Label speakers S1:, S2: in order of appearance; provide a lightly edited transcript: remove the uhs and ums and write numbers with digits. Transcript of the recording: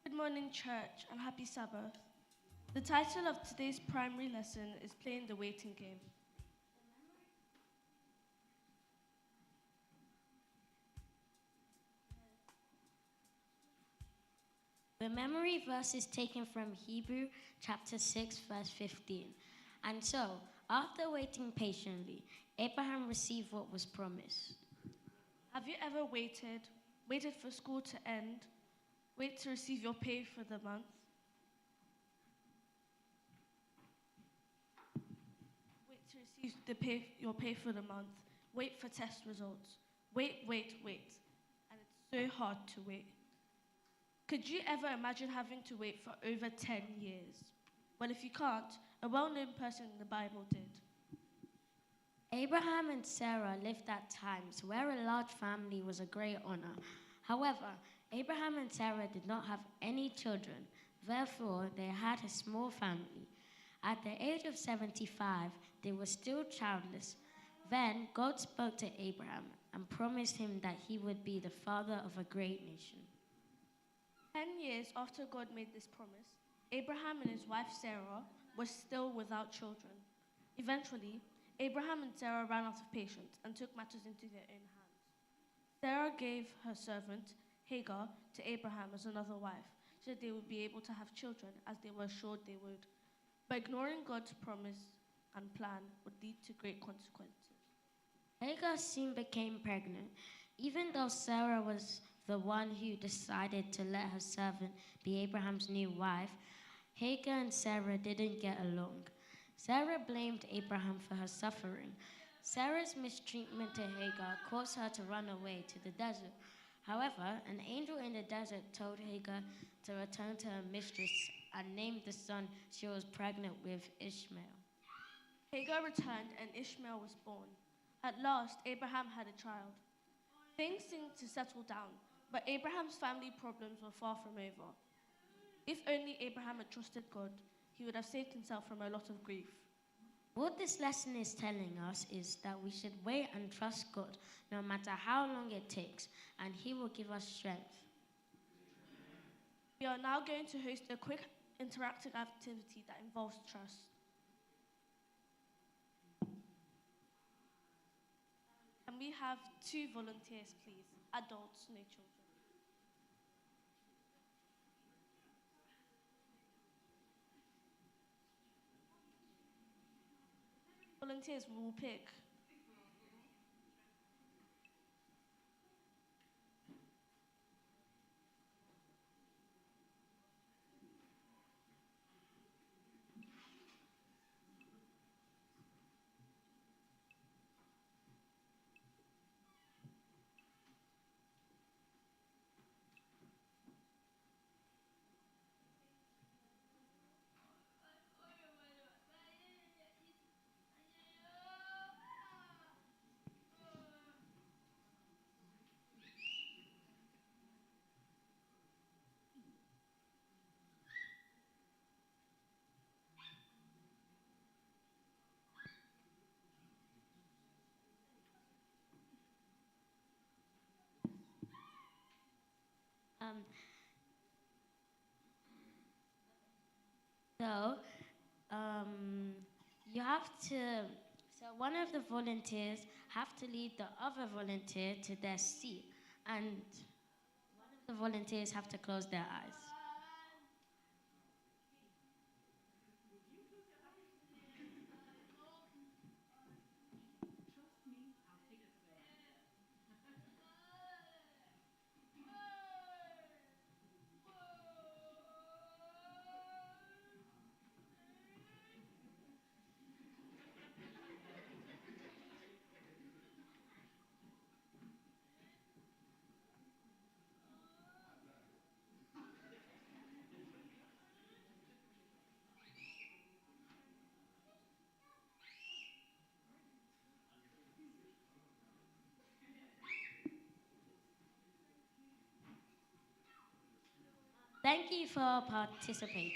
S1: Good morning, church, and happy Sabbath. The title of today's primary lesson is Playing the Waiting Game.
S2: The memory verse is taken from Hebrew chapter 6, verse 15. And so, after waiting patiently, Abraham received what was promised.
S1: Have you ever waited for school to end, wait to receive your pay for the month? Wait to receive your pay for the month, wait for test results, wait, and it's so hard to wait. Could you ever imagine having to wait for over 10 years? Well, if you can't, a well-known person in the Bible did.
S2: Abraham and Sarah lived at times where a large family was a great honor. However, Abraham and Sarah did not have any children. Therefore, they had a small family. At the age of 75, they were still childless. Then God spoke to Abraham and promised him that he would be the father of a great nation.
S1: 10 years after God made this promise, Abraham and his wife Sarah were still without children. Eventually, Abraham and Sarah ran out of patience and took matters into their own hands. Sarah gave her servant, Hagar, to Abraham as another wife, so that they would be able to have children, as they were assured they would. But ignoring God's promise and plan would lead to great consequences.
S2: Hagar soon became pregnant. Even though Sarah was the one who decided to let her servant be Abraham's new wife, Hagar and Sarah didn't get along. Sarah blamed Abraham for her suffering. Sarah's mistreatment to Hagar caused her to run away to the desert. However, an angel in the desert told Hagar to return to her mistress and named the son she was pregnant with Ishmael.
S1: Hagar returned and Ishmael was born. At last, Abraham had a child. Things seemed to settle down, but Abraham's family problems were far from over. If only Abraham had trusted God, he would have saved himself from a lot of grief.
S2: What this lesson is telling us is that we should wait and trust God no matter how long it takes, and He will give us strength.
S1: We are now going to host a quick interactive activity that involves trust. Can we have 2 volunteers, please? Adults, no children. Volunteers we will pick.
S2: Um, so, you have to, so one of the volunteers have to lead the other volunteer to their seat, and one of the volunteers have to close their eyes. Thank you for participating.